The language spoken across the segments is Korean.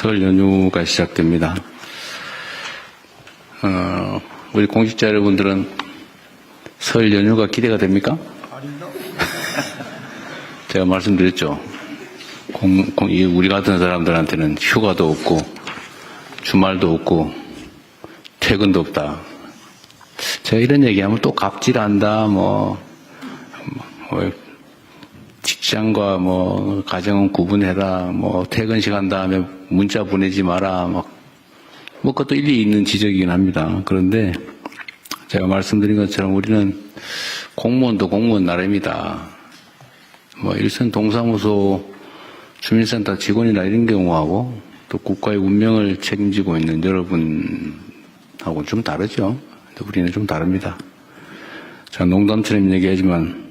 설 연휴가 시작됩니다. 우리 공직자 여러분들은 설 연휴가 기대가 됩니까? 제가 말씀드렸죠. 우리 같은 사람들한테는 휴가도 없고 주말도 없고 퇴근도 없다. 제가 이런 얘기하면 또 갑질한다. 직장과 가정은 구분해라. 퇴근 시간 다음에 문자 보내지 마라. 그것도 일리 있는 지적이긴 합니다. 그런데 제가 말씀드린 것처럼 우리는 공무원도 공무원 나름이다. 일선 동사무소 주민센터 직원이나 이런 경우하고 또 국가의 운명을 책임지고 있는 여러분하고는 좀 다르죠. 우리는 좀 다릅니다. 제가 농담처럼 얘기하지만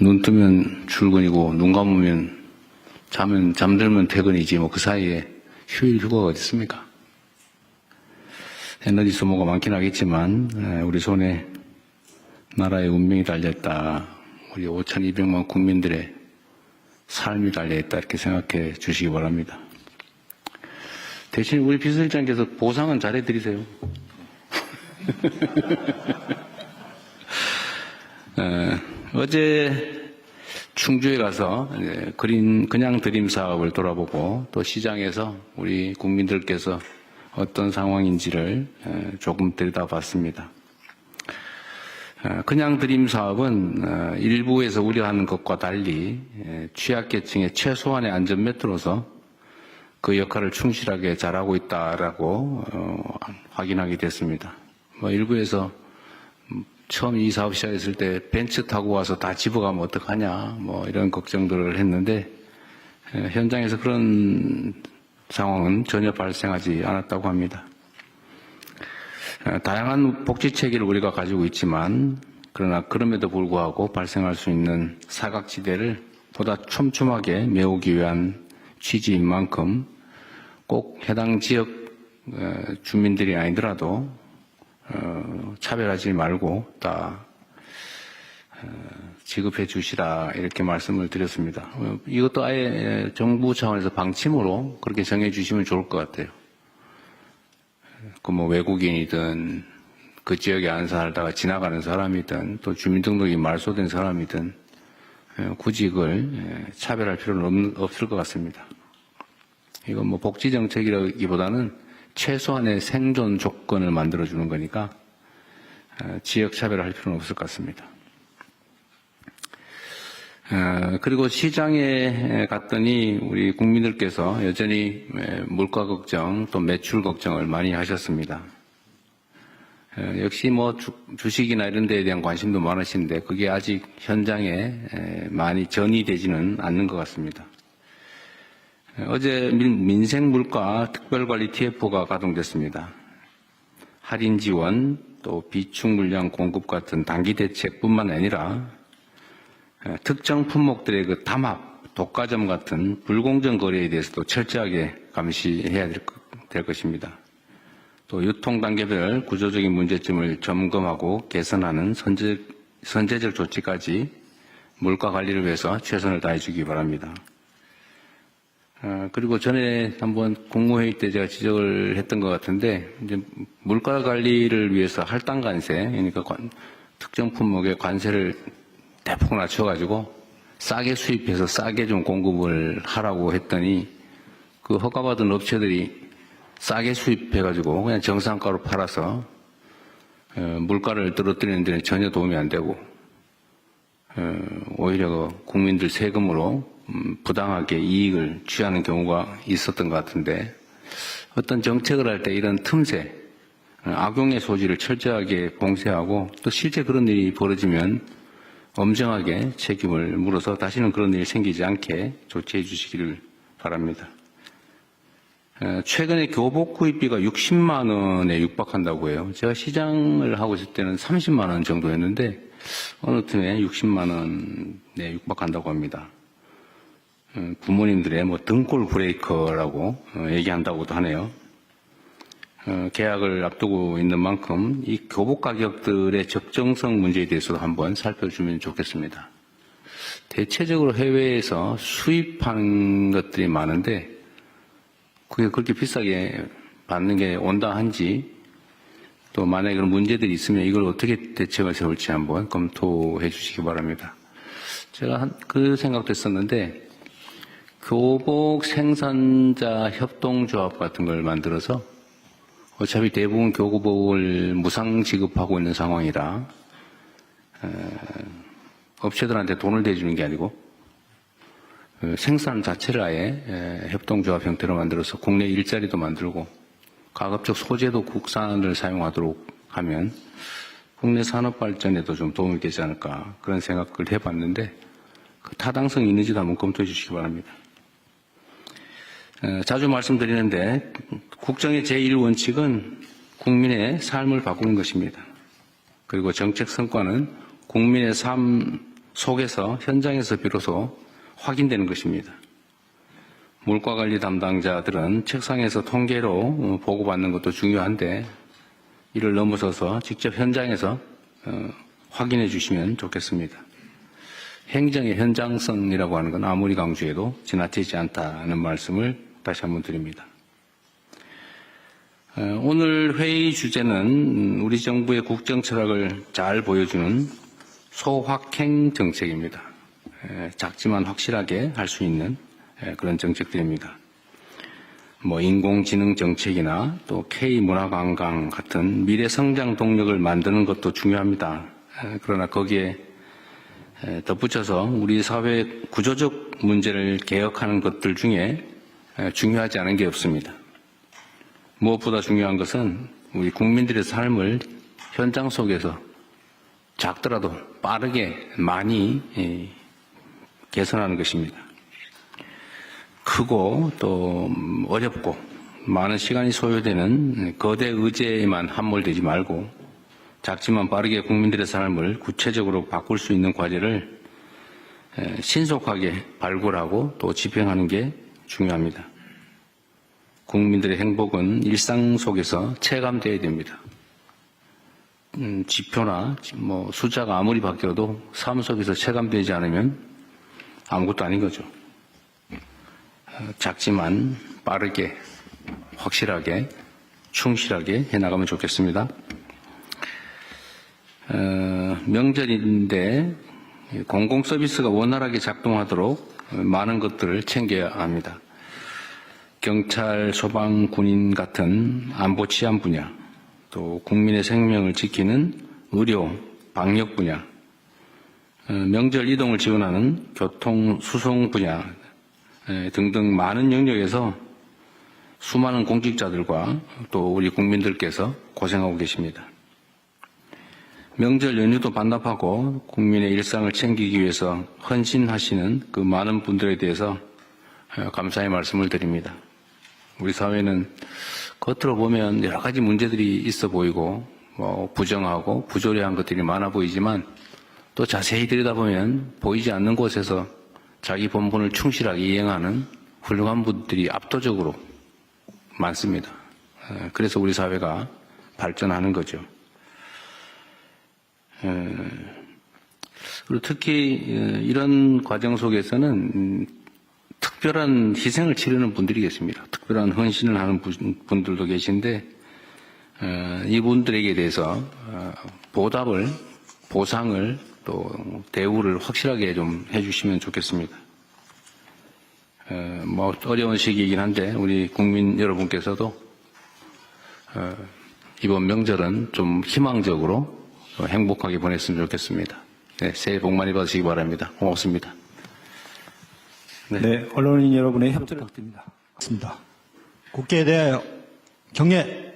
눈 뜨면 출근이고 눈 감으면 잠들면 퇴근이지 그 사이에 휴일 휴가가 어디 있습니까? 에너지 소모가 많긴 하겠지만 우리 손에 나라의 운명이 달려있다. 우리 5,200만 국민들의 삶이 달려있다. 이렇게 생각해 주시기 바랍니다. 대신 우리 비서실장께서 보상은 잘해드리세요. 어제 충주에 가서 그냥 드림 사업을 돌아보고 또 시장에서 우리 국민들께서 어떤 상황인지를 조금 들여다봤습니다. 그냥 드림 사업은 일부에서 우려하는 것과 달리 취약계층의 최소한의 안전매트로서 그 역할을 충실하게 잘하고 있다라고 확인하게 됐습니다. 일부에서 처음 이 사업 시작했을 때 벤츠 타고 와서 다 집어가면 어떡하냐 이런 걱정들을 했는데 현장에서 그런 상황은 전혀 발생하지 않았다고 합니다. 다양한 복지 체계를 우리가 가지고 있지만 그러나 그럼에도 불구하고 발생할 수 있는 사각지대를 보다 촘촘하게 메우기 위한 취지인 만큼 꼭 해당 지역 주민들이 아니더라도 차별하지 말고 다 지급해 주시라 이렇게 말씀을 드렸습니다. 이것도 아예 정부 차원에서 방침으로 그렇게 정해 주시면 좋을 것 같아요. 외국인이든 그 지역에 안 살다가 지나가는 사람이든 또 주민등록이 말소된 사람이든 굳이 그걸 차별할 필요는 없을 것 같습니다. 이건 복지정책이라기보다는 최소한의 생존 조건을 만들어주는 거니까 지역 차별을 할 필요는 없을 것 같습니다. 그리고 시장에 갔더니 우리 국민들께서 여전히 물가 걱정 또 매출 걱정을 많이 하셨습니다. 역시 주식이나 이런 데에 대한 관심도 많으신데 그게 아직 현장에 많이 전이되지는 않는 것 같습니다. 어제 민생물가 특별관리 TF가 가동됐습니다. 할인 지원 또 비축 물량 공급 같은 단기 대책뿐만 아니라 특정 품목들의 그 담합, 독과점 같은 불공정 거래에 대해서도 철저하게 감시해야 될 것입니다. 또 유통 단계별 구조적인 문제점을 점검하고 개선하는 선제적 조치까지 물가 관리를 위해서 최선을 다해 주기 바랍니다. 그리고 전에 한번 국무회의 때 제가 지적을 했던 것 같은데 이제 물가 관리를 위해서 할당 관세, 그러니까 특정 품목의 관세를 대폭 낮춰가지고 싸게 수입해서 싸게 좀 공급을 하라고 했더니 그 허가받은 업체들이 싸게 수입해가지고 그냥 정상가로 팔아서 물가를 떨어뜨리는 데는 전혀 도움이 안 되고 오히려 국민들 세금으로 부당하게 이익을 취하는 경우가 있었던 것 같은데 어떤 정책을 할 때 이런 틈새, 악용의 소지를 철저하게 봉쇄하고 또 실제 그런 일이 벌어지면 엄정하게 책임을 물어서 다시는 그런 일이 생기지 않게 조치해 주시기를 바랍니다. 최근에 교복 구입비가 60만 원에 육박한다고 해요. 제가 시장을 하고 있을 때는 30만 원 정도였는데 어느 틈에 60만 원에 육박한다고 합니다. 부모님들의 등골 브레이커라고 얘기한다고도 하네요. 계약을 앞두고 있는 만큼 이 교복 가격들의 적정성 문제에 대해서도 한번 살펴주면 좋겠습니다. 대체적으로 해외에서 수입하는 것들이 많은데 그게 그렇게 비싸게 받는 게 온당한지, 또 만약에 그런 문제들이 있으면 이걸 어떻게 대책을 세울지 한번 검토해 주시기 바랍니다. 제가 그 생각도 했었는데, 교복 생산자 협동조합 같은 걸 만들어서 어차피 대부분 교복을 무상 지급하고 있는 상황이라 업체들한테 돈을 대주는 게 아니고 생산 자체를 아예 협동조합 형태로 만들어서 국내 일자리도 만들고 가급적 소재도 국산을 사용하도록 하면 국내 산업 발전에도 좀 도움이 되지 않을까 그런 생각을 해봤는데 그 타당성이 있는지도 한번 검토해 주시기 바랍니다. 자주 말씀드리는데 국정의 제1원칙은 국민의 삶을 바꾸는 것입니다. 그리고 정책 성과는 국민의 삶 속에서 현장에서 비로소 확인되는 것입니다. 물가관리 담당자들은 책상에서 통계로 보고받는 것도 중요한데 이를 넘어서서 직접 현장에서 확인해 주시면 좋겠습니다. 행정의 현장성이라고 하는 건 아무리 강조해도 지나치지 않다는 말씀을 다시 한번 드립니다. 오늘 회의 주제는 우리 정부의 국정 철학을 잘 보여주는 소확행 정책입니다. 작지만 확실하게 할 수 있는 그런 정책들입니다. 인공지능 정책이나 또 K문화관광 같은 미래 성장 동력을 만드는 것도 중요합니다. 그러나 거기에 덧붙여서 우리 사회 구조적 문제를 개혁하는 것들 중에 중요하지 않은 게 없습니다. 무엇보다 중요한 것은 우리 국민들의 삶을 현장 속에서 작더라도 빠르게 많이 개선하는 것입니다. 크고 또 어렵고 많은 시간이 소요되는 거대 의제에만 함몰되지 말고 작지만 빠르게 국민들의 삶을 구체적으로 바꿀 수 있는 과제를 신속하게 발굴하고 또 집행하는 게 중요합니다. 국민들의 행복은 일상 속에서 체감되어야 됩니다. 지표나 숫자가 아무리 바뀌어도 삶 속에서 체감되지 않으면 아무것도 아닌 거죠. 작지만 빠르게, 확실하게, 충실하게 해나가면 좋겠습니다. 명절인데 공공서비스가 원활하게 작동하도록 많은 것들을 챙겨야 합니다. 경찰, 소방, 군인 같은 안보 치안 분야, 또 국민의 생명을 지키는 의료, 방역 분야, 명절 이동을 지원하는 교통, 수송 분야 등등 많은 영역에서 수많은 공직자들과 또 우리 국민들께서 고생하고 계십니다. 명절 연휴도 반납하고 국민의 일상을 챙기기 위해서 헌신하시는 그 많은 분들에 대해서 감사의 말씀을 드립니다. 우리 사회는 겉으로 보면 여러 가지 문제들이 있어 보이고 부정하고 부조리한 것들이 많아 보이지만 또 자세히 들여다보면 보이지 않는 곳에서 자기 본분을 충실하게 이행하는 훌륭한 분들이 압도적으로 많습니다. 그래서 우리 사회가 발전하는 거죠. 그리고 특히 이런 과정 속에서는 특별한 희생을 치르는 분들이 계십니다. 특별한 헌신을 하는 분들도 계신데 이분들에게 대해서 보답을, 보상을 또 대우를 확실하게 좀 해주시면 좋겠습니다. 어려운 시기이긴 한데 우리 국민 여러분께서도 이번 명절은 좀 희망적으로 행복하게 보냈으면 좋겠습니다. 네, 새해 복 많이 받으시기 바랍니다. 고맙습니다. 네, 언론인 여러분의 협조를 부탁드립니다. 맞습니다. 국회에 대하여 경례.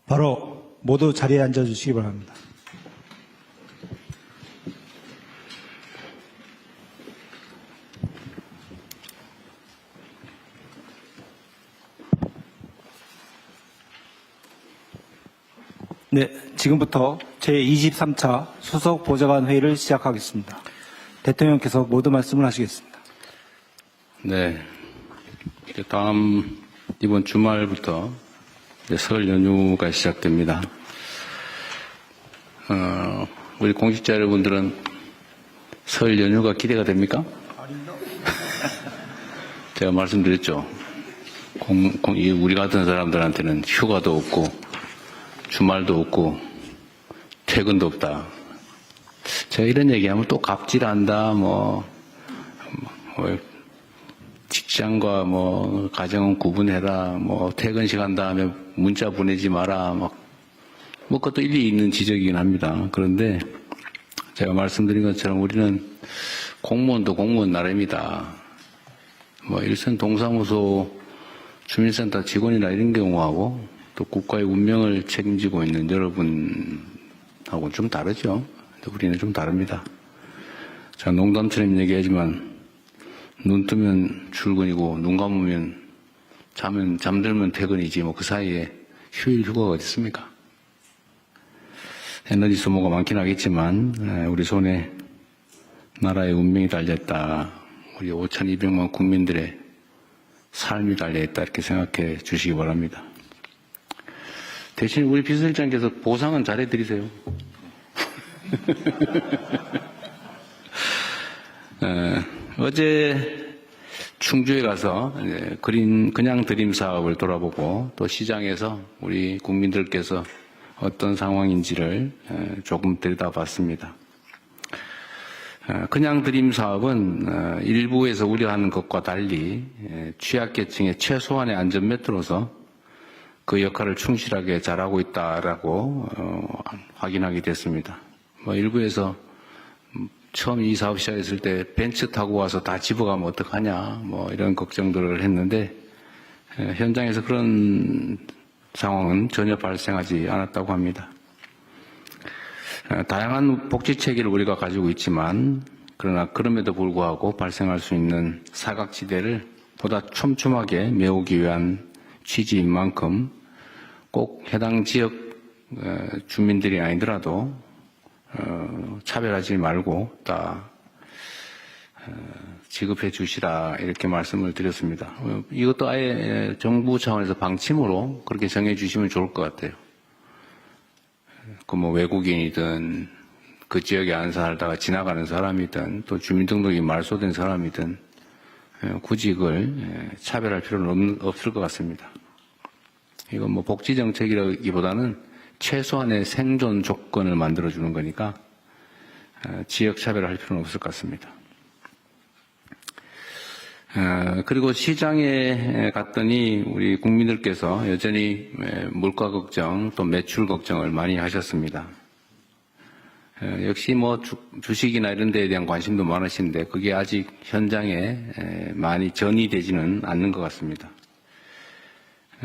바로 모두 자리에 앉아주시기 바랍니다. 네, 지금부터 제23차 수석 보좌관 회의를 시작하겠습니다. 대통령께서 모두 말씀을 하시겠습니다. 네. 이제 이번 주말부터 이제 설 연휴가 시작됩니다. 우리 공직자 여러분들은 설 연휴가 기대가 됩니까? 제가 말씀드렸죠. 우리 같은 사람들한테는 휴가도 없고, 주말도 없고, 퇴근도 없다. 제가 이런 얘기하면 또 갑질한다, 직장과 가정은 구분해라, 퇴근 시간 다음에 문자 보내지 마라, 그것도 일리 있는 지적이긴 합니다. 그런데 제가 말씀드린 것처럼 우리는 공무원도 공무원 나름이다. 일선 동사무소 주민센터 직원이나 이런 경우하고 또 국가의 운명을 책임지고 있는 여러분하고는 좀 다르죠. 우리는 좀 다릅니다. 제가 농담처럼 얘기하지만 눈 뜨면 출근이고 눈 감으면 잠들면 퇴근이지 그 사이에 휴일 휴가가 어디 있습니까? 에너지 소모가 많긴 하겠지만 우리 손에 나라의 운명이 달려있다. 우리 5,200만 국민들의 삶이 달려있다. 이렇게 생각해 주시기 바랍니다. 대신 우리 비서실장께서 보상은 잘해드리세요. 어제 충주에 가서 그냥 드림 사업을 돌아보고 또 시장에서 우리 국민들께서 어떤 상황인지를 조금 들여다봤습니다. 그냥 드림 사업은 일부에서 우려하는 것과 달리 취약계층의 최소한의 안전매트로서 그 역할을 충실하게 잘하고 있다라고 확인하게 됐습니다. 일부에서 처음 이 사업 시작했을 때 벤츠 타고 와서 다 집어가면 어떡하냐 이런 걱정들을 했는데 현장에서 그런 상황은 전혀 발생하지 않았다고 합니다. 다양한 복지 체계를 우리가 가지고 있지만 그러나 그럼에도 불구하고 발생할 수 있는 사각지대를 보다 촘촘하게 메우기 위한 취지인 만큼 꼭 해당 지역 주민들이 아니더라도 차별하지 말고 다 지급해 주시라 이렇게 말씀을 드렸습니다. 이것도 아예 정부 차원에서 방침으로 그렇게 정해 주시면 좋을 것 같아요. 외국인이든 그 지역에 안 살다가 지나가는 사람이든 또 주민등록이 말소된 사람이든 굳이 그걸 차별할 필요는 없을 것 같습니다. 이건 복지정책이라기보다는 최소한의 생존 조건을 만들어주는 거니까 지역 차별을 할 필요는 없을 것 같습니다. 그리고 시장에 갔더니 우리 국민들께서 여전히 물가 걱정 또 매출 걱정을 많이 하셨습니다. 역시 주식이나 이런 데에 대한 관심도 많으신데 그게 아직 현장에 많이 전이되지는 않는 것 같습니다.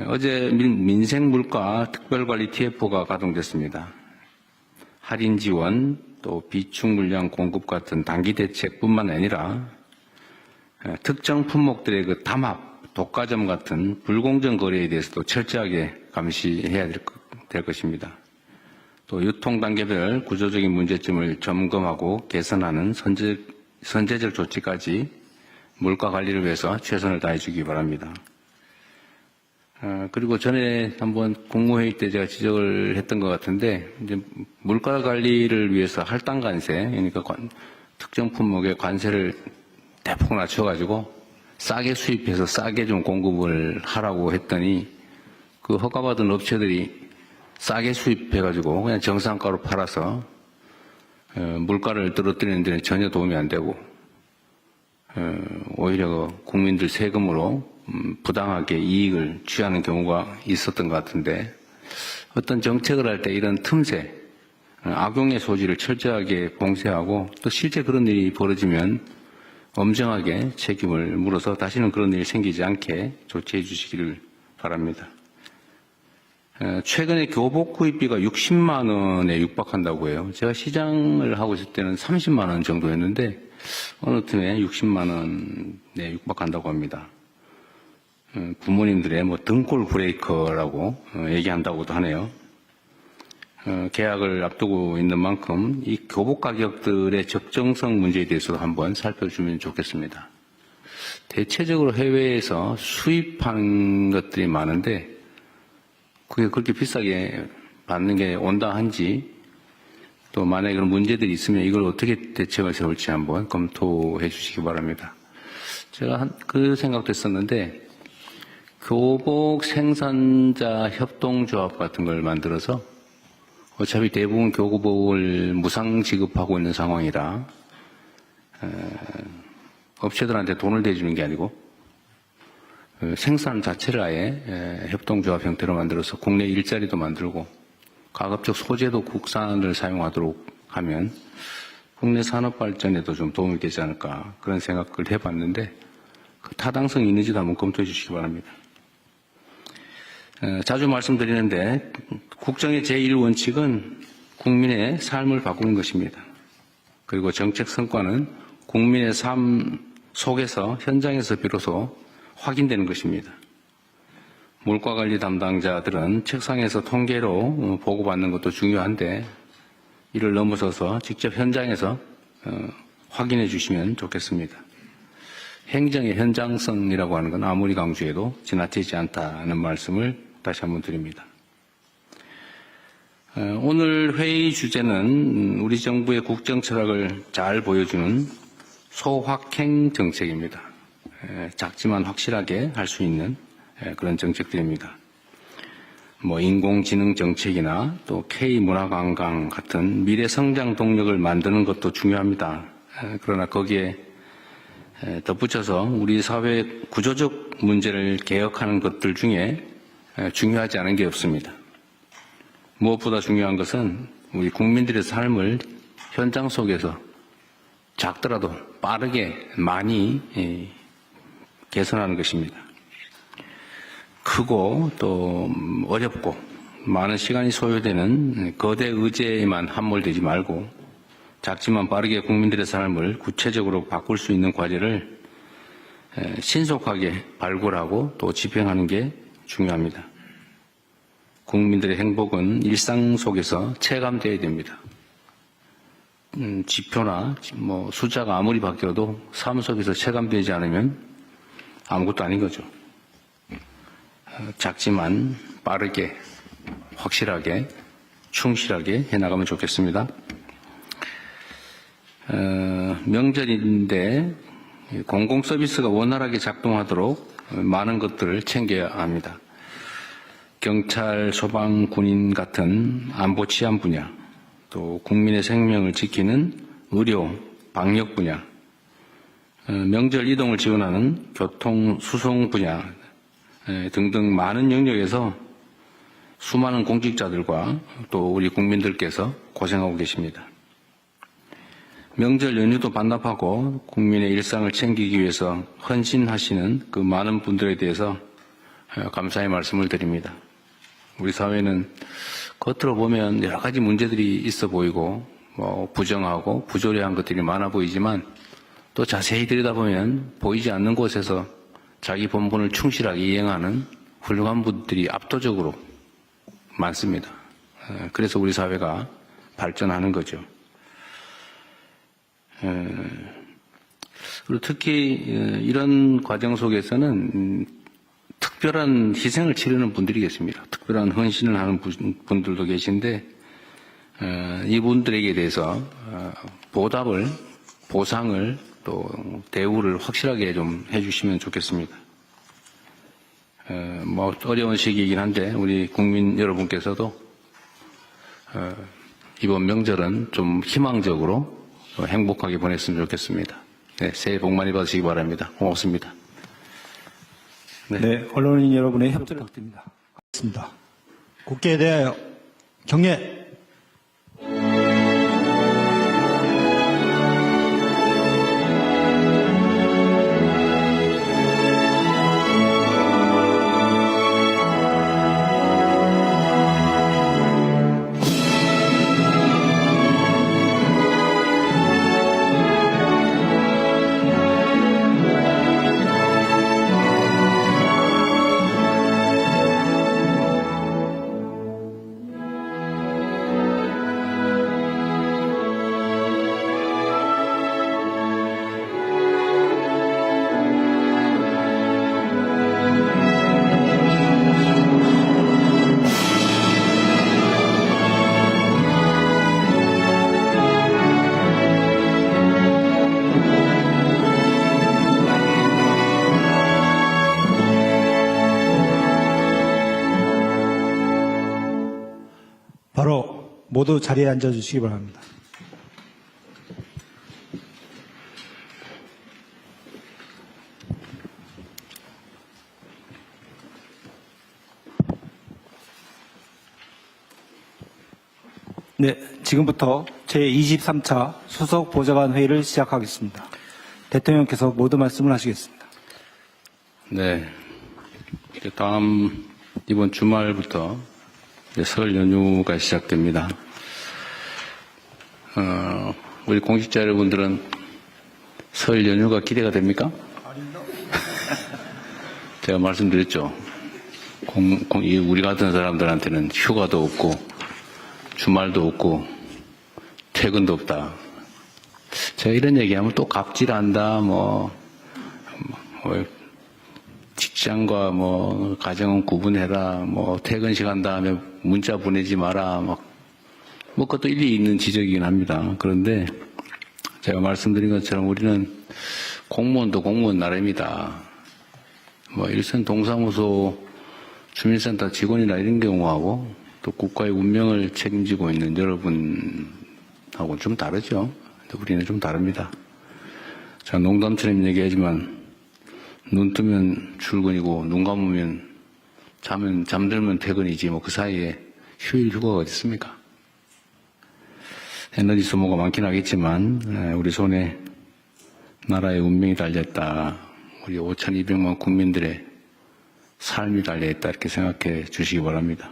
어제 민생물가 특별관리 TF가 가동됐습니다. 할인 지원 또 비축 물량 공급 같은 단기 대책뿐만 아니라 특정 품목들의 그 담합, 독과점 같은 불공정 거래에 대해서도 철저하게 감시해야 될 것입니다. 또 유통 단계별 구조적인 문제점을 점검하고 개선하는 선제적 조치까지 물가 관리를 위해서 최선을 다해 주기 바랍니다. 그리고 전에 한번 국무회의 때 제가 지적을 했던 것 같은데 이제 물가 관리를 위해서 할당 관세, 그러니까 특정 품목의 관세를 대폭 낮춰가지고 싸게 수입해서 싸게 좀 공급을 하라고 했더니 그 허가받은 업체들이 싸게 수입해가지고 그냥 정상가로 팔아서 물가를 떨어뜨리는 데는 전혀 도움이 안 되고 오히려 국민들 세금으로 부당하게 이익을 취하는 경우가 있었던 것 같은데 어떤 정책을 할 때 이런 틈새, 악용의 소지를 철저하게 봉쇄하고 또 실제 그런 일이 벌어지면 엄정하게 책임을 물어서 다시는 그런 일이 생기지 않게 조치해 주시기를 바랍니다. 최근에 교복 구입비가 60만 원에 육박한다고 해요. 제가 시장을 하고 있을 때는 30만 원 정도였는데 어느 틈에 60만 원에 육박한다고 합니다. 부모님들의 뭐 등골 브레이커라고 얘기한다고도 하네요. 계약을 앞두고 있는 만큼 이 교복 가격들의 적정성 문제에 대해서도 한번 살펴주면 좋겠습니다. 대체적으로 해외에서 수입하는 것들이 많은데 그게 그렇게 비싸게 받는 게 온당한지 또 만약에 그런 문제들이 있으면 이걸 어떻게 대책을 세울지 한번 검토해 주시기 바랍니다. 제가 그 생각도 했었는데 교복 생산자 협동조합 같은 걸 만들어서 어차피 대부분 교복을 무상 지급하고 있는 상황이라 업체들한테 돈을 대주는 게 아니고 생산 자체를 아예 협동조합 형태로 만들어서 국내 일자리도 만들고 가급적 소재도 국산을 사용하도록 하면 국내 산업 발전에도 좀 도움이 되지 않을까 그런 생각을 해봤는데 그 타당성이 있는지도 한번 검토해 주시기 바랍니다. 자주 말씀드리는데 국정의 제1원칙은 국민의 삶을 바꾸는 것입니다. 그리고 정책 성과는 국민의 삶 속에서 현장에서 비로소 확인되는 것입니다. 물가관리 담당자들은 책상에서 통계로 보고받는 것도 중요한데 이를 넘어서서 직접 현장에서 확인해 주시면 좋겠습니다. 행정의 현장성이라고 하는 건 아무리 강조해도 지나치지 않다는 말씀을 다시 한번 드립니다. 오늘 회의 주제는 우리 정부의 국정 철학을 잘 보여주는 소확행 정책입니다. 작지만 확실하게 할 수 있는 그런 정책들입니다. 뭐 인공지능 정책이나 또 K문화관광 같은 미래 성장 동력을 만드는 것도 중요합니다. 그러나 거기에 덧붙여서 우리 사회 구조적 문제를 개혁하는 것들 중에 중요하지 않은 게 없습니다. 무엇보다 중요한 것은 우리 국민들의 삶을 현장 속에서 작더라도 빠르게 많이 개선하는 것입니다. 크고 또 어렵고 많은 시간이 소요되는 거대 의제에만 함몰되지 말고 작지만 빠르게 국민들의 삶을 구체적으로 바꿀 수 있는 과제를 신속하게 발굴하고 또 집행하는 게 중요합니다. 국민들의 행복은 일상 속에서 체감되어야 됩니다. 지표나 뭐 숫자가 아무리 바뀌어도 삶 속에서 체감되지 않으면 아무것도 아닌 거죠. 작지만 빠르게, 확실하게, 충실하게 해나가면 좋겠습니다. 명절인데 공공서비스가 원활하게 작동하도록 많은 것들을 챙겨야 합니다. 경찰, 소방, 군인 같은 안보 치안 분야, 또 국민의 생명을 지키는 의료, 방역 분야, 명절 이동을 지원하는 교통, 수송 분야 등등 많은 영역에서 수많은 공직자들과 또 우리 국민들께서 고생하고 계십니다. 명절 연휴도 반납하고 국민의 일상을 챙기기 위해서 헌신하시는 그 많은 분들에 대해서 감사의 말씀을 드립니다. 우리 사회는 겉으로 보면 여러 가지 문제들이 있어 보이고 뭐 부정하고 부조리한 것들이 많아 보이지만 또 자세히 들여다보면 보이지 않는 곳에서 자기 본분을 충실하게 이행하는 훌륭한 분들이 압도적으로 많습니다. 그래서 우리 사회가 발전하는 거죠. 그리고 특히 이런 과정 속에서는 특별한 희생을 치르는 분들이 계십니다. 특별한 헌신을 하는 분들도 계신데 이분들에게 대해서 보답을, 보상을 또 대우를 확실하게 좀 해주시면 좋겠습니다. 뭐 어려운 시기이긴 한데 우리 국민 여러분께서도 이번 명절은 좀 희망적으로 행복하게 보냈으면 좋겠습니다. 네, 새해 복 많이 받으시기 바랍니다. 고맙습니다. 네, 언론인 여러분의 협조를 부탁드립니다. 고맙습니다. 국회에 대하여 경례. 바로 모두 자리에 앉아주시기 바랍니다. 네, 지금부터 제23차 수석 보좌관 회의를 시작하겠습니다. 대통령께서 모두 말씀을 하시겠습니다. 네. 이제 이번 주말부터 이제 설 연휴가 시작됩니다. 우리 공직자 여러분들은 설 연휴가 기대가 됩니까? 제가 말씀드렸죠. 우리 같은 사람들한테는 휴가도 없고, 주말도 없고, 퇴근도 없다. 제가 이런 얘기하면 또 갑질한다, 직장과 가정은 구분해라, 퇴근 시간 다음에 문자 보내지 마라, 그것도 일리 있는 지적이긴 합니다. 그런데 제가 말씀드린 것처럼 우리는 공무원도 공무원 나름이다. 일선 동사무소 주민센터 직원이나 이런 경우하고 또 국가의 운명을 책임지고 있는 여러분하고는 좀 다르죠. 우리는 좀 다릅니다. 자, 농담처럼 얘기하지만 눈 뜨면 출근이고 눈 감으면 잠들면 퇴근이지 그 사이에 휴일 휴가가 어디 있습니까? 에너지 소모가 많긴 하겠지만 우리 손에 나라의 운명이 달려있다. 우리 5,200만 국민들의 삶이 달려있다. 이렇게 생각해 주시기 바랍니다.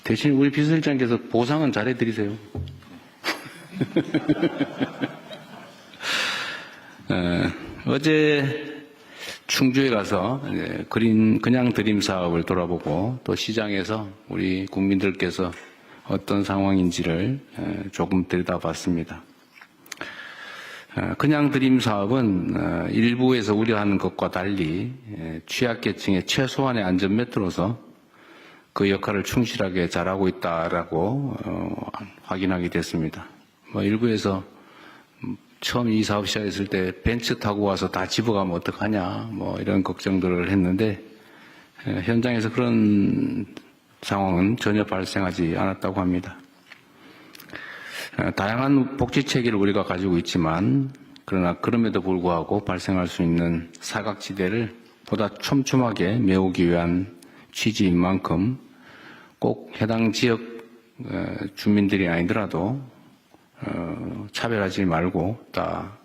대신 우리 비서실장께서 보상은 잘해드리세요. 어제 충주에 가서 그냥 드림 사업을 돌아보고 또 시장에서 우리 국민들께서 어떤 상황인지를 조금 들여다봤습니다. 그냥 드림 사업은 일부에서 우려하는 것과 달리 취약계층의 최소한의 안전매트로서 그 역할을 충실하게 잘하고 있다라고 확인하게 됐습니다. 일부에서 처음 이 사업 시작했을 때 벤츠 타고 와서 다 집어가면 어떡하냐 이런 걱정들을 했는데 현장에서 그런 상황은 전혀 발생하지 않았다고 합니다. 다양한 복지 체계를 우리가 가지고 있지만 그러나 그럼에도 불구하고 발생할 수 있는 사각지대를 보다 촘촘하게 메우기 위한 취지인 만큼 꼭 해당 지역 주민들이 아니더라도 차별하지 말고 다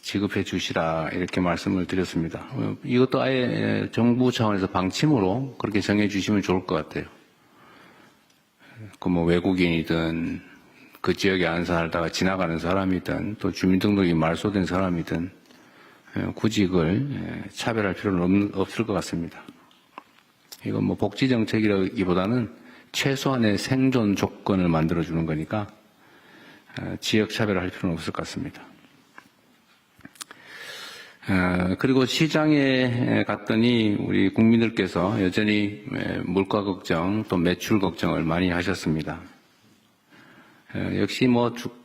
지급해 주시라 이렇게 말씀을 드렸습니다. 이것도 아예 정부 차원에서 방침으로 그렇게 정해 주시면 좋을 것 같아요. 외국인이든 그 지역에 안 살다가 지나가는 사람이든 또 주민등록이 말소된 사람이든 굳이 그걸 차별할 필요는 없을 것 같습니다. 이건 복지정책이라기보다는 최소한의 생존 조건을 만들어주는 거니까 지역 차별할 필요는 없을 것 같습니다. 그리고 시장에 갔더니 우리 국민들께서 여전히 물가 걱정 또 매출 걱정을 많이 하셨습니다. 역시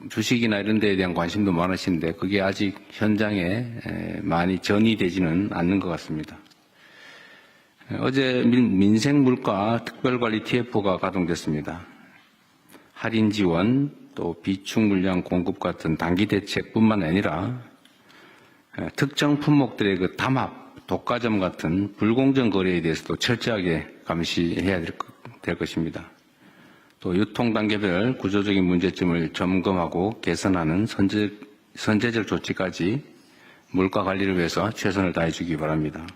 주식이나 이런 데에 대한 관심도 많으신데 그게 아직 현장에 많이 전이되지는 않는 것 같습니다. 어제 민생물가 특별관리 TF가 가동됐습니다. 할인 지원 또 비축 물량 공급 같은 단기 대책뿐만 아니라 특정 품목들의 그 담합, 독과점 같은 불공정 거래에 대해서도 철저하게 감시해야 될 것입니다. 또 유통 단계별 구조적인 문제점을 점검하고 개선하는 선제적 조치까지 물가 관리를 위해서 최선을 다해 주기 바랍니다.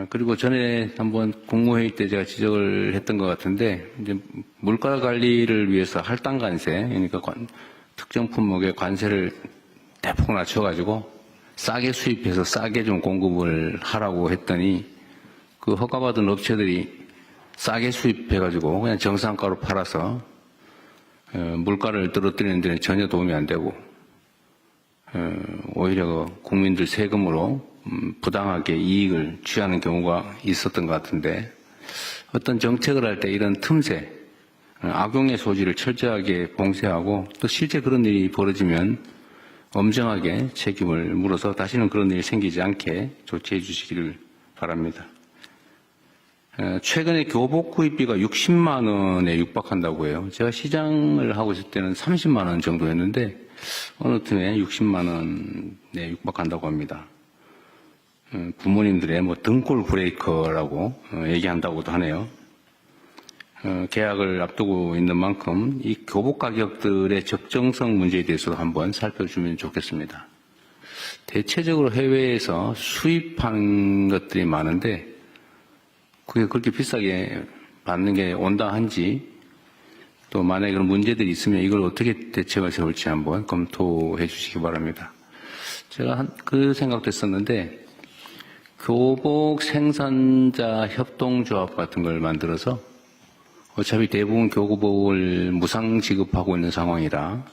그리고 전에 한번 국무회의 때 제가 지적을 했던 것 같은데 이제 물가 관리를 위해서 할당 관세, 그러니까 특정 품목의 관세를 대폭 낮춰가지고 싸게 수입해서 싸게 좀 공급을 하라고 했더니 그 허가받은 업체들이 싸게 수입해가지고 그냥 정상가로 팔아서 물가를 떨어뜨리는 데는 전혀 도움이 안 되고 오히려 국민들 세금으로 부당하게 이익을 취하는 경우가 있었던 것 같은데 어떤 정책을 할 때 이런 틈새, 악용의 소지를 철저하게 봉쇄하고 또 실제 그런 일이 벌어지면 엄정하게 책임을 물어서 다시는 그런 일이 생기지 않게 조치해 주시기를 바랍니다. 최근에 교복 구입비가 60만 원에 육박한다고 해요. 제가 시장을 하고 있을 때는 30만 원 정도였는데 어느 틈에 60만 원에 육박한다고 합니다. 부모님들의 뭐 등골 브레이커라고 얘기한다고도 하네요. 계약을 앞두고 있는 만큼 이 교복 가격들의 적정성 문제에 대해서도 한번 살펴주면 좋겠습니다. 대체적으로 해외에서 수입하는 것들이 많은데 그게 그렇게 비싸게 받는 게 온당한지 또 만약에 그런 문제들이 있으면 이걸 어떻게 대책을 세울지 한번 검토해 주시기 바랍니다. 제가 그 생각도 했었는데 교복 생산자 협동조합 같은 걸 만들어서 어차피 대부분 교복을 무상 지급하고 있는 상황이라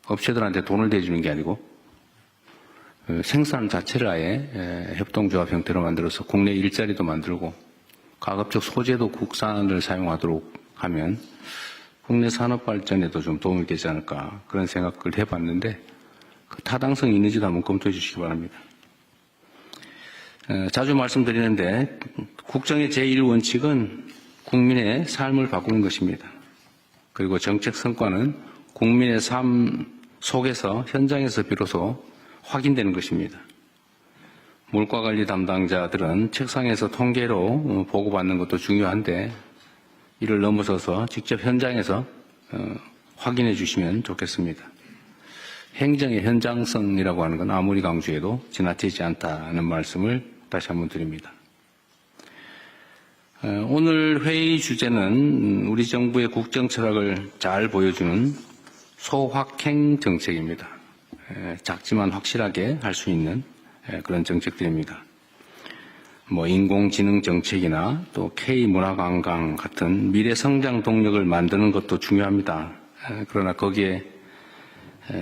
업체들한테 돈을 대주는 게 아니고 생산 자체를 아예 협동조합 형태로 만들어서 국내 일자리도 만들고 가급적 소재도 국산을 사용하도록 하면 국내 산업 발전에도 좀 도움이 되지 않을까 그런 생각을 해봤는데 그 타당성이 있는지도 한번 검토해 주시기 바랍니다. 자주 말씀드리는데 국정의 제1원칙은 국민의 삶을 바꾸는 것입니다. 그리고 정책 성과는 국민의 삶 속에서 현장에서 비로소 확인되는 것입니다. 물가관리 담당자들은 책상에서 통계로 보고받는 것도 중요한데 이를 넘어서서 직접 현장에서 확인해 주시면 좋겠습니다. 행정의 현장성이라고 하는 건 아무리 강조해도 지나치지 않다는 말씀을 다시 한번 드립니다. 오늘 회의 주제는 우리 정부의 국정 철학을 잘 보여주는 소확행 정책입니다. 작지만 확실하게 할 수 있는 그런 정책들입니다. 뭐 인공지능 정책이나 또 K문화관광 같은 미래 성장 동력을 만드는 것도 중요합니다. 그러나 거기에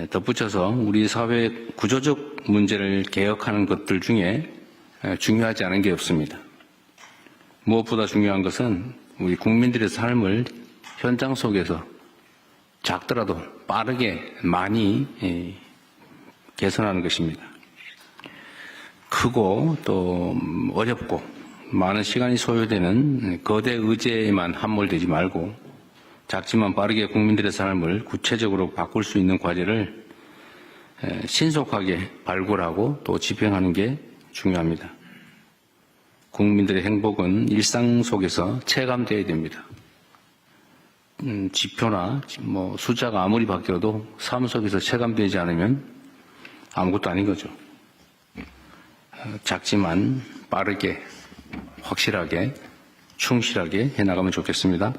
덧붙여서 우리 사회 구조적 문제를 개혁하는 것들 중에 중요하지 않은 게 없습니다. 무엇보다 중요한 것은 우리 국민들의 삶을 현장 속에서 작더라도 빠르게 많이 개선하는 것입니다. 크고 또 어렵고 많은 시간이 소요되는 거대 의제에만 함몰되지 말고 작지만 빠르게 국민들의 삶을 구체적으로 바꿀 수 있는 과제를 신속하게 발굴하고 또 집행하는 게 중요합니다. 국민들의 행복은 일상 속에서 체감되어야 됩니다. 지표나 뭐 숫자가 아무리 바뀌어도 삶 속에서 체감되지 않으면 아무것도 아닌 거죠. 작지만 빠르게, 확실하게, 충실하게 해나가면 좋겠습니다.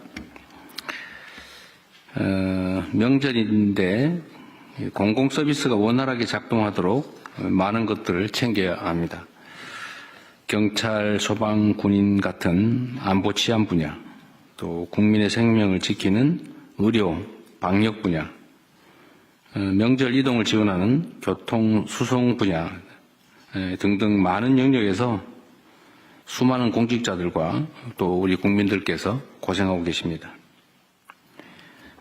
명절인데 공공서비스가 원활하게 작동하도록 많은 것들을 챙겨야 합니다. 경찰, 소방, 군인 같은 안보 치안 분야, 또 국민의 생명을 지키는 의료, 방역 분야, 명절 이동을 지원하는 교통, 수송 분야 등등 많은 영역에서 수많은 공직자들과 또 우리 국민들께서 고생하고 계십니다.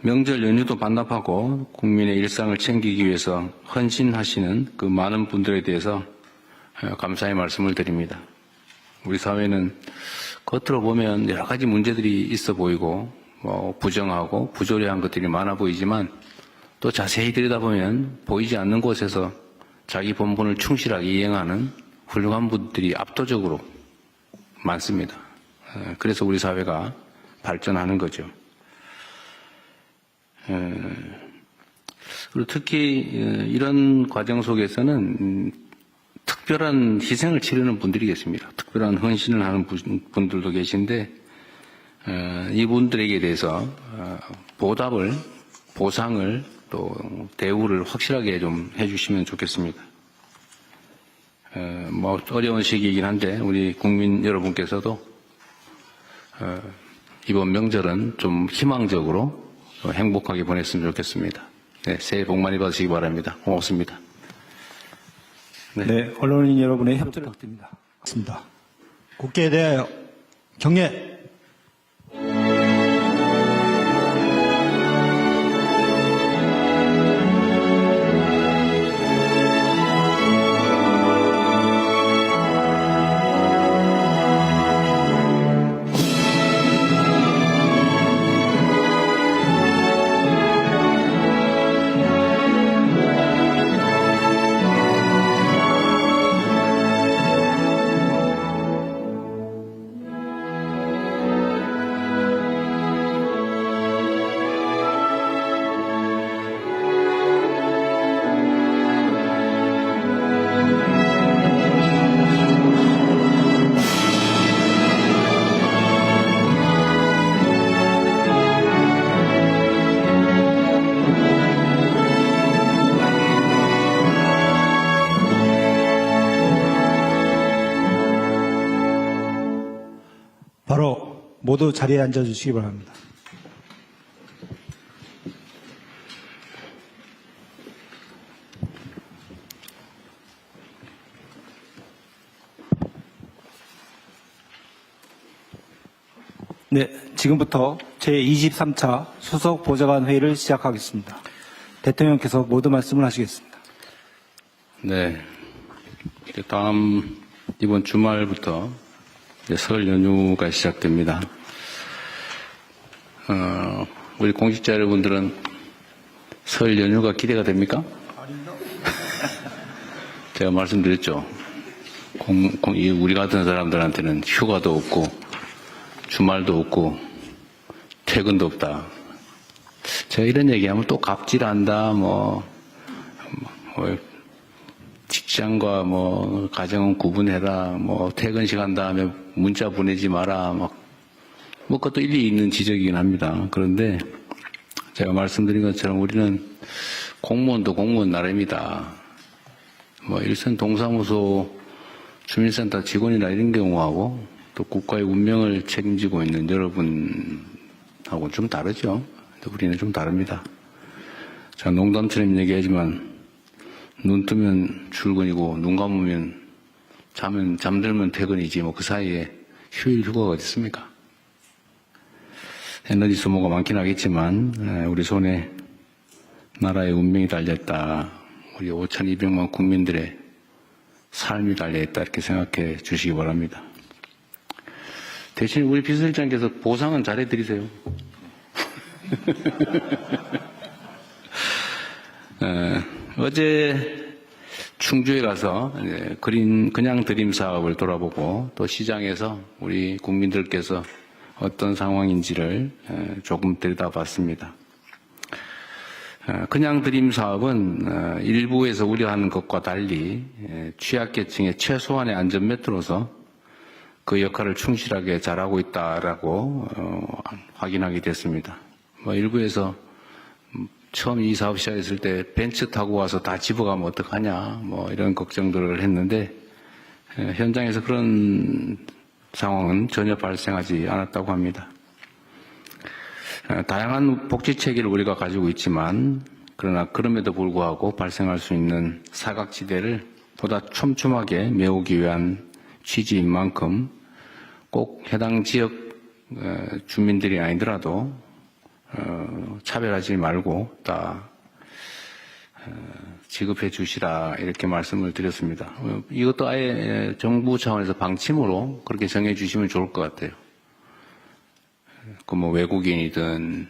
명절 연휴도 반납하고 국민의 일상을 챙기기 위해서 헌신하시는 그 많은 분들에 대해서 감사의 말씀을 드립니다. 우리 사회는 겉으로 보면 여러 가지 문제들이 있어 보이고 부정하고 부조리한 것들이 많아 보이지만 또 자세히 들여다보면 보이지 않는 곳에서 자기 본분을 충실하게 이행하는 훌륭한 분들이 압도적으로 많습니다. 그래서 우리 사회가 발전하는 거죠. 그리고 특히 이런 과정 속에서는 특별한 희생을 치르는 분들이 계십니다. 특별한 헌신을 하는 분들도 계신데 이분들에게 대해서 보답을, 보상을 또 대우를 확실하게 좀 해주시면 좋겠습니다. 뭐 어려운 시기이긴 한데 우리 국민 여러분께서도 이번 명절은 좀 희망적으로 행복하게 보냈으면 좋겠습니다. 네, 새해 복 많이 받으시기 바랍니다. 고맙습니다. 네, 언론인 여러분의 협조를 부탁드립니다. 맞습니다. 국회에 대하여 경례. 바로 모두 자리에 앉아주시기 바랍니다. 네, 지금부터 제23차 수석 보좌관 회의를 시작하겠습니다. 대통령께서 모두 말씀을 하시겠습니다. 네. 이번 주말부터 이제 설 연휴가 시작됩니다. 우리 공직자 여러분들은 설 연휴가 기대가 됩니까? 제가 말씀드렸죠. 우리 같은 사람들한테는 휴가도 없고, 주말도 없고, 퇴근도 없다. 제가 이런 얘기하면 또 갑질한다, 직장과 가정은 구분해라, 퇴근 시간 다음에 문자 보내지 마라, 그것도 일리 있는 지적이긴 합니다. 그런데 제가 말씀드린 것처럼 우리는 공무원도 공무원 나름이다. 일선 동사무소 주민센터 직원이나 이런 경우하고 또 국가의 운명을 책임지고 있는 여러분하고는 좀 다르죠. 우리는 좀 다릅니다. 제가 농담처럼 얘기하지만 눈 뜨면 출근이고 눈 감으면 잠들면 퇴근이지 그 사이에 휴일 휴가가 어디 있습니까? 에너지 소모가 많긴 하겠지만 우리 손에 나라의 운명이 달려있다. 우리 5,200만 국민들의 삶이 달려있다. 이렇게 생각해 주시기 바랍니다. 대신 우리 비서실장께서 보상은 잘해드리세요. 어제 충주에 가서 그냥 드림 사업을 돌아보고 또 시장에서 우리 국민들께서 어떤 상황인지를 조금 들여다봤습니다. 그냥 드림 사업은 일부에서 우려하는 것과 달리 취약계층의 최소한의 안전매트로서 그 역할을 충실하게 잘하고 있다라고 확인하게 됐습니다. 일부에서 처음 이 사업 시작했을 때 벤츠 타고 와서 다 집어가면 어떡하냐 이런 걱정들을 했는데 현장에서 그런 상황은 전혀 발생하지 않았다고 합니다. 다양한 복지 체계를 우리가 가지고 있지만 그러나 그럼에도 불구하고 발생할 수 있는 사각지대를 보다 촘촘하게 메우기 위한 취지인 만큼 꼭 해당 지역 주민들이 아니더라도 차별하지 말고 다 지급해 주시라 이렇게 말씀을 드렸습니다. 이것도 아예 정부 차원에서 방침으로 그렇게 정해 주시면 좋을 것 같아요. 외국인이든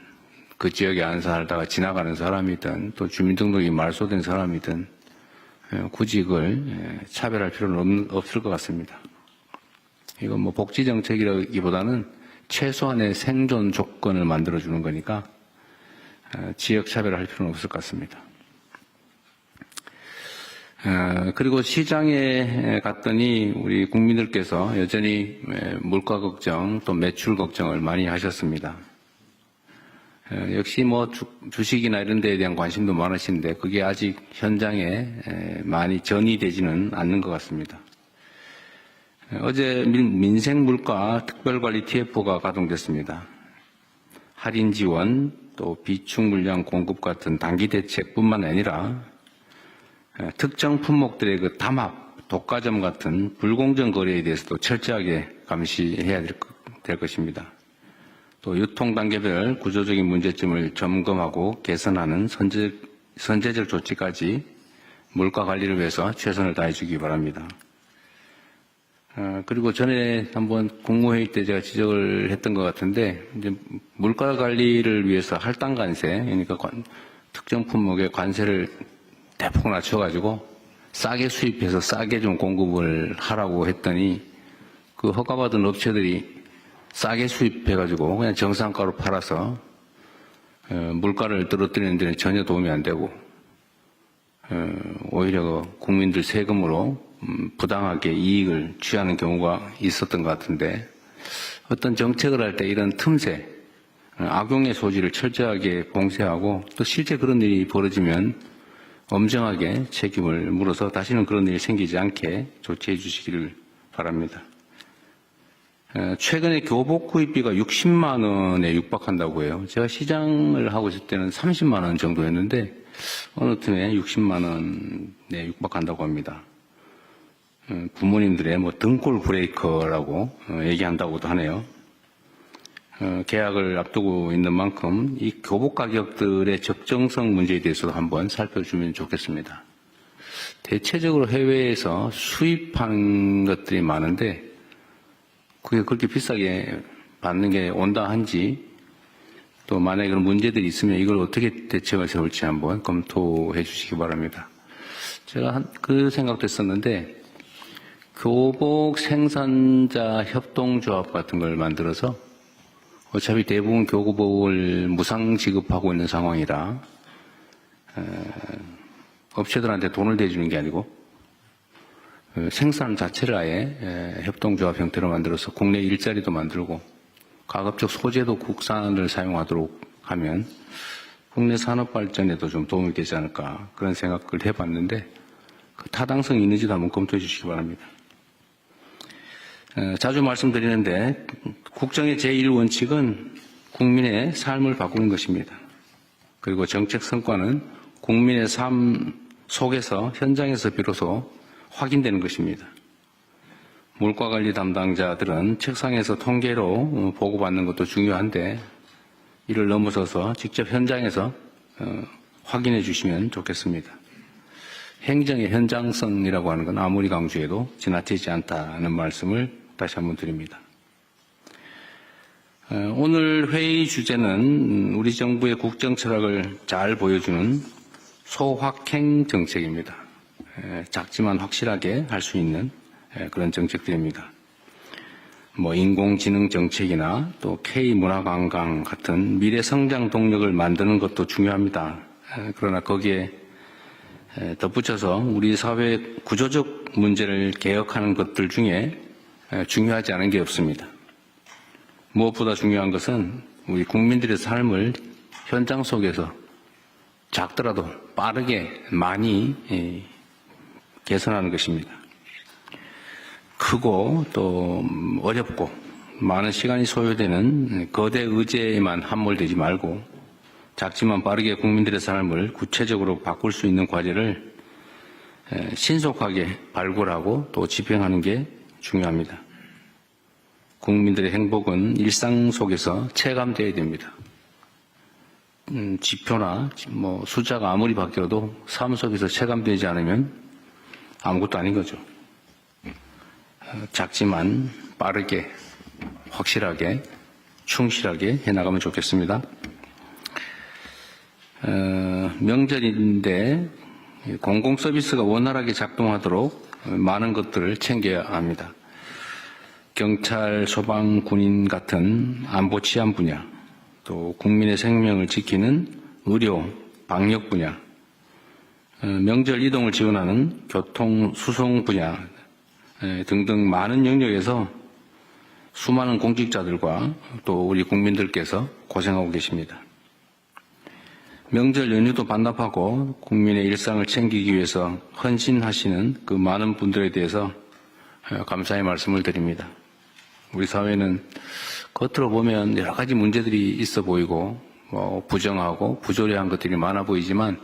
그 지역에 안 살다가 지나가는 사람이든 또 주민등록이 말소된 사람이든 굳이 그걸 차별할 필요는 없을 것 같습니다. 이건 복지정책이라기보다는 최소한의 생존 조건을 만들어주는 거니까 지역 차별할 필요는 없을 것 같습니다. 그리고 시장에 갔더니 우리 국민들께서 여전히 물가 걱정 또 매출 걱정을 많이 하셨습니다. 역시 주식이나 이런 데에 대한 관심도 많으신데 그게 아직 현장에 많이 전이되지는 않는 것 같습니다. 어제 민생물가 특별관리 TF가 가동됐습니다. 할인 지원 또 비축 물량 공급 같은 단기 대책뿐만 아니라 특정 품목들의 그 담합, 독과점 같은 불공정 거래에 대해서도 철저하게 감시해야 될 것입니다. 또 유통 단계별 구조적인 문제점을 점검하고 개선하는 선제적 조치까지 물가 관리를 위해서 최선을 다해 주기 바랍니다. 그리고 전에 한번 국무회의 때 제가 지적을 했던 것 같은데 이제 물가 관리를 위해서 할당 관세, 그러니까 특정 품목의 관세를 대폭 낮춰가지고 싸게 수입해서 싸게 좀 공급을 하라고 했더니 그 허가받은 업체들이 싸게 수입해가지고 그냥 정상가로 팔아서 물가를 떨어뜨리는 데는 전혀 도움이 안 되고 오히려 국민들 세금으로 부당하게 이익을 취하는 경우가 있었던 것 같은데 어떤 정책을 할 때 이런 틈새, 악용의 소지를 철저하게 봉쇄하고 또 실제 그런 일이 벌어지면 엄정하게 책임을 물어서 다시는 그런 일이 생기지 않게 조치해 주시기를 바랍니다. 최근에 교복 구입비가 60만 원에 육박한다고 해요. 제가 시장을 하고 있을 때는 30만 원 정도였는데 어느 틈에 60만 원에 육박한다고 합니다. 부모님들의 뭐 등골 브레이커라고 얘기한다고도 하네요. 계약을 앞두고 있는 만큼 이 교복 가격들의 적정성 문제에 대해서도 한번 살펴주면 좋겠습니다. 대체적으로 해외에서 수입하는 것들이 많은데 그게 그렇게 비싸게 받는 게 온당한지 또 만약에 그런 문제들이 있으면 이걸 어떻게 대책을 세울지 한번 검토해 주시기 바랍니다. 제가 그 생각도 했었는데 교복 생산자 협동조합 같은 걸 만들어서 어차피 대부분 교복을 무상 지급하고 있는 상황이라 업체들한테 돈을 대주는 게 아니고 생산 자체를 아예 협동조합 형태로 만들어서 국내 일자리도 만들고 가급적 소재도 국산을 사용하도록 하면 국내 산업 발전에도 좀 도움이 되지 않을까 그런 생각을 해봤는데 그 타당성이 있는지도 한번 검토해 주시기 바랍니다. 자주 말씀드리는데 국정의 제1원칙은 국민의 삶을 바꾸는 것입니다. 그리고 정책 성과는 국민의 삶 속에서 현장에서 비로소 확인되는 것입니다. 물가관리 담당자들은 책상에서 통계로 보고받는 것도 중요한데 이를 넘어서서 직접 현장에서 확인해 주시면 좋겠습니다. 행정의 현장성이라고 하는 건 아무리 강조해도 지나치지 않다는 말씀을 다시 한번 드립니다. 오늘 회의 주제는 우리 정부의 국정 철학을 잘 보여주는 소확행 정책입니다. 작지만 확실하게 할 수 있는 그런 정책들입니다. 뭐 인공지능 정책이나 또 K문화관광 같은 미래 성장 동력을 만드는 것도 중요합니다. 그러나 거기에 덧붙여서 우리 사회 구조적 문제를 개혁하는 것들 중에 중요하지 않은 게 없습니다. 무엇보다 중요한 것은 우리 국민들의 삶을 현장 속에서 작더라도 빠르게 많이 개선하는 것입니다. 크고 또 어렵고 많은 시간이 소요되는 거대 의제에만 함몰되지 말고 작지만 빠르게 국민들의 삶을 구체적으로 바꿀 수 있는 과제를 신속하게 발굴하고 또 집행하는 게 중요합니다. 국민들의 행복은 일상 속에서 체감되어야 됩니다. 지표나 뭐 숫자가 아무리 바뀌어도 삶 속에서 체감되지 않으면 아무것도 아닌 거죠. 작지만 빠르게, 확실하게, 충실하게 해나가면 좋겠습니다. 명절인데 공공서비스가 원활하게 작동하도록 많은 것들을 챙겨야 합니다. 경찰, 소방, 군인 같은 안보 치안 분야, 또 국민의 생명을 지키는 의료, 방역 분야, 명절 이동을 지원하는 교통, 수송 분야 등등 많은 영역에서 수많은 공직자들과 또 우리 국민들께서 고생하고 계십니다. 명절 연휴도 반납하고 국민의 일상을 챙기기 위해서 헌신하시는 그 많은 분들에 대해서 감사의 말씀을 드립니다. 우리 사회는 겉으로 보면 여러 가지 문제들이 있어 보이고 부정하고 부조리한 것들이 많아 보이지만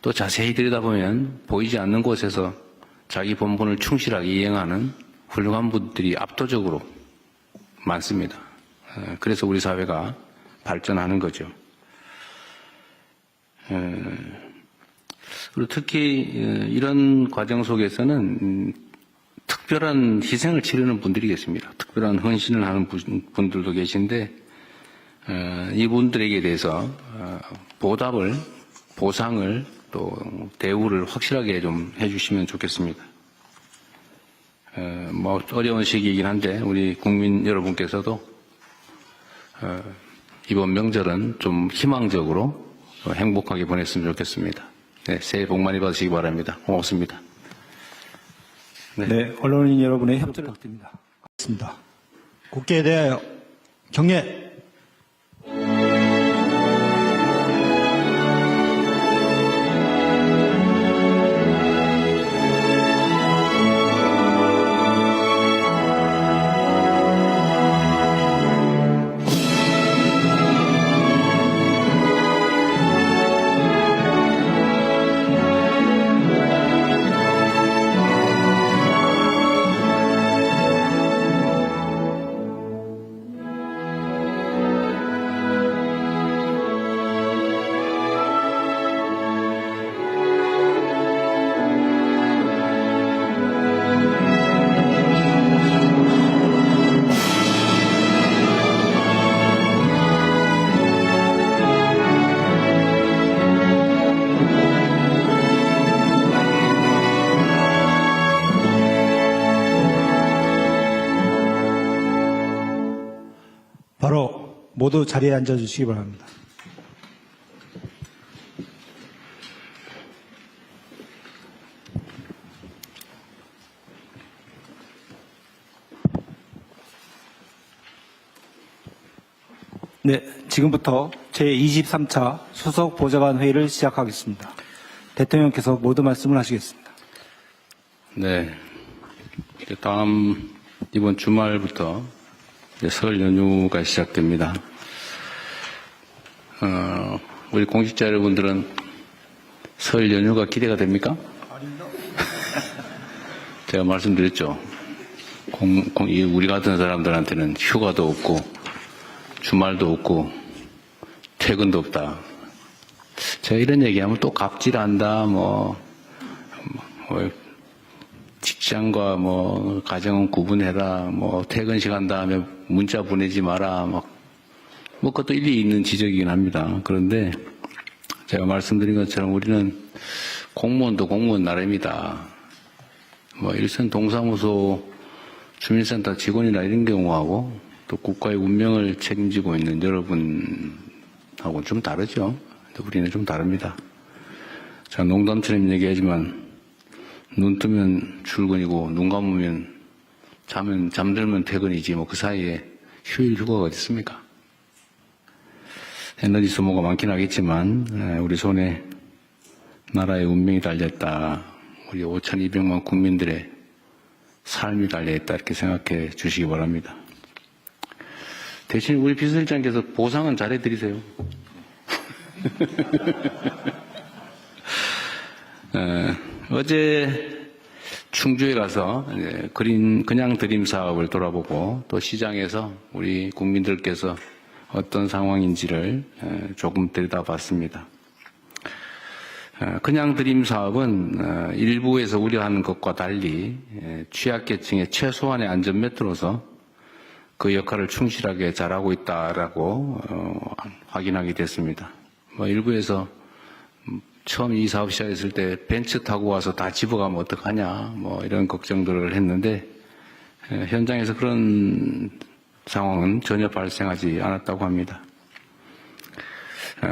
또 자세히 들여다보면 보이지 않는 곳에서 자기 본분을 충실하게 이행하는 훌륭한 분들이 압도적으로 많습니다. 그래서 우리 사회가 발전하는 거죠. 그리고 특히 이런 과정 속에서는 특별한 희생을 치르는 분들이 계십니다. 특별한 헌신을 하는 분들도 계신데 이분들에게 대해서 보답을, 보상을 또 대우를 확실하게 좀 해주시면 좋겠습니다. 뭐 어려운 시기이긴 한데 우리 국민 여러분께서도 이번 명절은 좀 희망적으로 행복하게 보냈으면 좋겠습니다. 네, 새해 복 많이 받으시기 바랍니다. 고맙습니다. 네, 언론인 여러분의 협조를 부탁드립니다. 고맙습니다. 국회에 대하여 경례. 바로 모두 자리에 앉아주시기 바랍니다. 네, 지금부터 제23차 수석 보좌관 회의를 시작하겠습니다. 대통령께서 모두 말씀을 하시겠습니다. 네. 이번 주말부터 설 연휴가 시작됩니다. 우리 공직자 여러분들은 설 연휴가 기대가 됩니까? 제가 말씀드렸죠. 우리 같은 사람들한테는 휴가도 없고, 주말도 없고, 퇴근도 없다. 제가 이런 얘기하면 또 갑질한다, 직장과 가정은 구분해라, 퇴근 시간 다음에 문자 보내지 마라, 그것도 일리 있는 지적이긴 합니다. 그런데 제가 말씀드린 것처럼 우리는 공무원도 공무원 나름이다. 일선 동사무소 주민센터 직원이나 이런 경우하고 또 국가의 운명을 책임지고 있는 여러분하고는 좀 다르죠. 우리는 좀 다릅니다. 제가 농담처럼 얘기하지만 눈 뜨면 출근이고 눈 감으면 잠들면 퇴근이지 그 사이에 휴일 휴가가 어디 있습니까? 에너지 소모가 많긴 하겠지만 우리 손에 나라의 운명이 달려있다. 우리 5,200만 국민들의 삶이 달려있다. 이렇게 생각해 주시기 바랍니다. 대신 우리 비서실장께서 보상은 잘해드리세요. 어제 충주에 가서 그냥 드림 사업을 돌아보고 또 시장에서 우리 국민들께서 어떤 상황인지를 조금 들여다봤습니다. 그냥 드림 사업은 일부에서 우려하는 것과 달리 취약계층의 최소한의 안전매트로서 그 역할을 충실하게 잘하고 있다라고 확인하게 됐습니다. 일부에서 처음 이 사업 시작했을 때 벤츠 타고 와서 다 집어가면 어떡하냐 이런 걱정들을 했는데 현장에서 그런 상황은 전혀 발생하지 않았다고 합니다.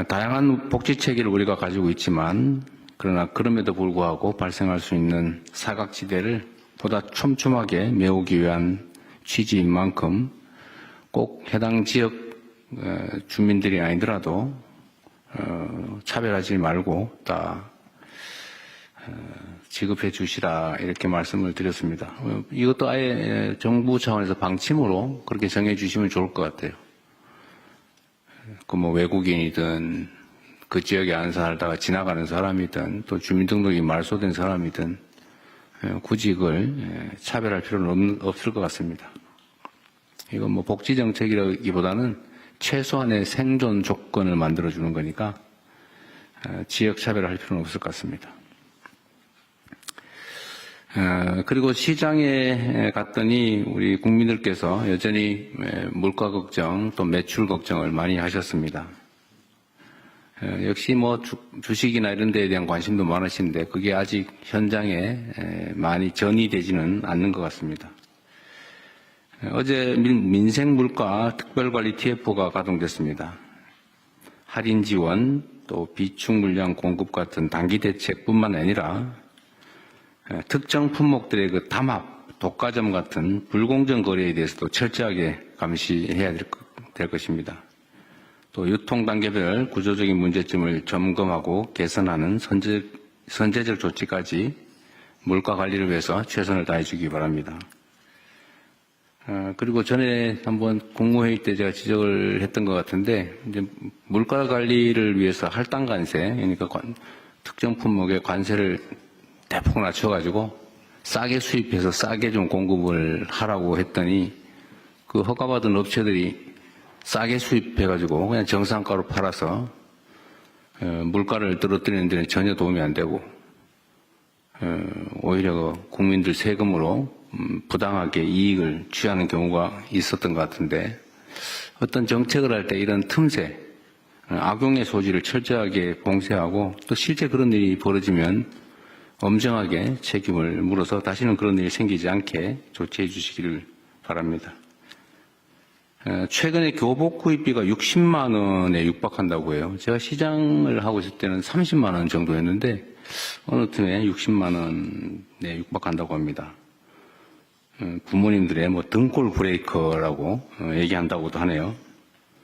다양한 복지 체계를 우리가 가지고 있지만 그러나 그럼에도 불구하고 발생할 수 있는 사각지대를 보다 촘촘하게 메우기 위한 취지인 만큼 꼭 해당 지역 주민들이 아니더라도 차별하지 말고 다 지급해 주시라 이렇게 말씀을 드렸습니다. 이것도 아예 정부 차원에서 방침으로 그렇게 정해 주시면 좋을 것 같아요. 외국인이든 그 지역에 안 살다가 지나가는 사람이든 또 주민등록이 말소된 사람이든 굳이 그걸 차별할 필요는 없을 것 같습니다. 이건 복지정책이라기보다는 최소한의 생존 조건을 만들어주는 거니까 지역 차별을 할 필요는 없을 것 같습니다. 그리고 시장에 갔더니 우리 국민들께서 여전히 물가 걱정 또 매출 걱정을 많이 하셨습니다. 역시 주식이나 이런 데에 대한 관심도 많으신데 그게 아직 현장에 많이 전이되지는 않는 것 같습니다. 어제 민생물가 특별관리 TF가 가동됐습니다. 할인 지원 또 비축 물량 공급 같은 단기 대책뿐만 아니라 특정 품목들의 그 담합, 독과점 같은 불공정 거래에 대해서도 철저하게 감시해야 될 것입니다. 또 유통 단계별 구조적인 문제점을 점검하고 개선하는 선제적 조치까지 물가 관리를 위해서 최선을 다해 주기 바랍니다. 그리고 전에 한번 국무회의 때 제가 지적을 했던 것 같은데 이제 물가 관리를 위해서 할당 관세, 그러니까 특정 품목의 관세를 대폭 낮춰가지고 싸게 수입해서 싸게 좀 공급을 하라고 했더니 그 허가받은 업체들이 싸게 수입해가지고 그냥 정상가로 팔아서 물가를 떨어뜨리는 데는 전혀 도움이 안 되고 오히려 국민들 세금으로 부당하게 이익을 취하는 경우가 있었던 것 같은데 어떤 정책을 할 때 이런 틈새, 악용의 소지를 철저하게 봉쇄하고 또 실제 그런 일이 벌어지면 엄정하게 책임을 물어서 다시는 그런 일이 생기지 않게 조치해 주시기를 바랍니다. 최근에 교복 구입비가 60만 원에 육박한다고 해요. 제가 시장을 하고 있을 때는 30만 원 정도였는데 어느 틈에 60만 원에 육박한다고 합니다. 부모님들의 뭐 등골 브레이커라고 얘기한다고도 하네요.